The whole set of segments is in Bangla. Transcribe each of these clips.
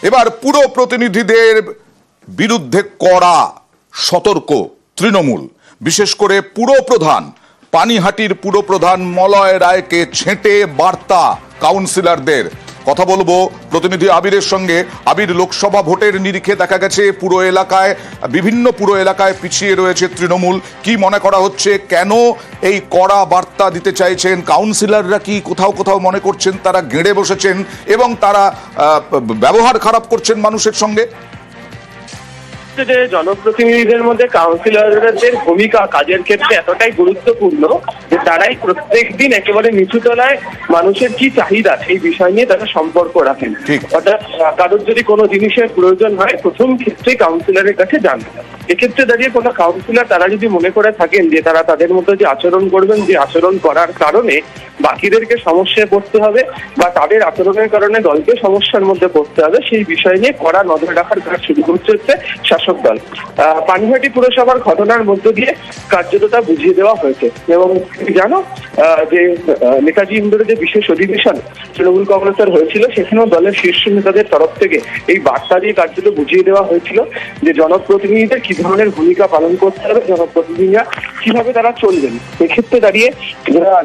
এবার পুরো প্রতিনিধিদের বিরুদ্ধে কড়া সতর্ক তৃণমূল, বিশেষ করে পুরপ্রধান পানিহাটির পুরপ্রধান মলয় রায়কে ছেঁটে বার্তা কাউন্সিলরদের। কথা বলবো প্রতিনিধি আবিরের সঙ্গে। আবির, লোকসভা ভোটের নিরিখে দেখা গেছে বিভিন্ন পুরো এলাকায় পিছিয়ে রয়েছে তৃণমূল। কি মনে করা হচ্ছে, কেন এই কড়া বার্তা দিতে চাইছেন? কাউন্সিলররা কি কোথাও কোথাও মনে করছেন তারা গেঁড়ে বসেছেন এবং তারা ব্যবহার খারাপ করছেন মানুষের সঙ্গে? জনপ্রতিনিধিদের মধ্যে কাউন্সিলরদের ভূমিকা কাজের ক্ষেত্রে এতটাই গুরুত্বপূর্ণ যে তারাই প্রত্যেকদিন একেবারে নিচু তলায় মানুষের কি চাহিদা সেই বিষয় নিয়ে তারা সম্পর্ক রাখেন। অর্থাৎ কারোর যদি কোনো জিনিসের প্রয়োজন হয় প্রথম ক্ষেত্রে কাউন্সিলরের কাছে যান। এক্ষেত্রে দাঁড়িয়ে কোনো কাউন্সিলর তারা যদি মনে করে থাকেন যে তারা তাদের মধ্যে যে আচরণ করবেন, যে আচরণ করার কারণে বাকিদেরকে সমস্যায় পড়তে হবে বা তাদের আচরণের কারণে দলকে সমস্যার মধ্যে পড়তে হবে, সেই বিষয় নিয়ে কড়া নজর রাখার কাজ শুরু করছে শাসক দল। পানিহাটি পুরসভার ঘটনার মধ্য দিয়ে কার্যতা বুঝিয়ে দেওয়া হয়েছে। এবং জানো যে নেতাজি ইন্দোরে যে বিশেষ অধিবেশন তৃণমূল কংগ্রেসের হয়েছিল, সেখানেও দলের শীর্ষ নেতাদের তরফ থেকে এই বার্তা দিয়ে কার্যত বুঝিয়ে দেওয়া হয়েছিল যে জনপ্রতিনিধিদের কি ধরনের ভূমিকা পালন করতে হবে, জনপ্রতিনিধিরা কিভাবে তারা চলবেন। এক্ষেত্রে দাঁড়িয়ে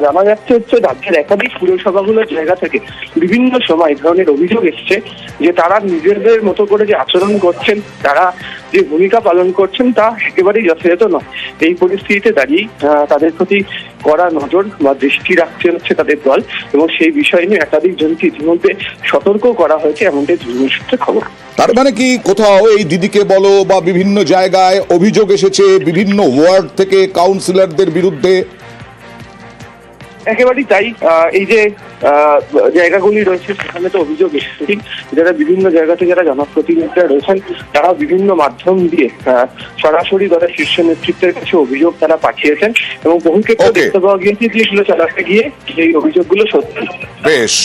জানা যাচ্ছে রাজ্যের একাধিক পুরসভাগুলোর জায়গা থেকে বিভিন্ন সময় এই ধরনের অভিযোগ এসছে যে তারা নিজেদের মতো করে যে আচরণ করছেন, তারা যে ভূমিকা পালন করছেন তা একেবারেই যথাযথ নয়। এই পরিস্থিতিতে দাঁড়িয়ে তাদের প্রতি কড়া নজর বা দৃষ্টি রাখছে হচ্ছে তাদের দল, এবং সেই বিষয় নিয়ে একাধিক জনকে ইতিমধ্যে সতর্ক করা হয়েছে, এমনটাই তৃণমূল সূত্রে খবর। তার মানে কি কোথাও এই দিদিকে বলো বা বিভিন্ন জায়গায় অভিযোগ এসেছে বিভিন্ন ওয়ার্ড থেকে কাউন্সিলরদের বিরুদ্ধে? একেবারেই তাই। এই যে জায়গাগুলি রয়েছে সেখানে তো অভিযোগ এসেছে, যারা বিভিন্ন জায়গা থেকে যারা জনপ্রতিনিধিরা রয়েছেন তারা বিভিন্ন মাধ্যম দিয়ে সরাসরি দলের শীর্ষ নেতৃত্বের কাছে অভিযোগ তারা পাঠিয়েছেন, এবং বহু ক্ষেত্রে দেখতে পাওয়া গিয়েছে যে এগুলো চালাতে গিয়ে এই অভিযোগগুলো সত্যি। বেশ।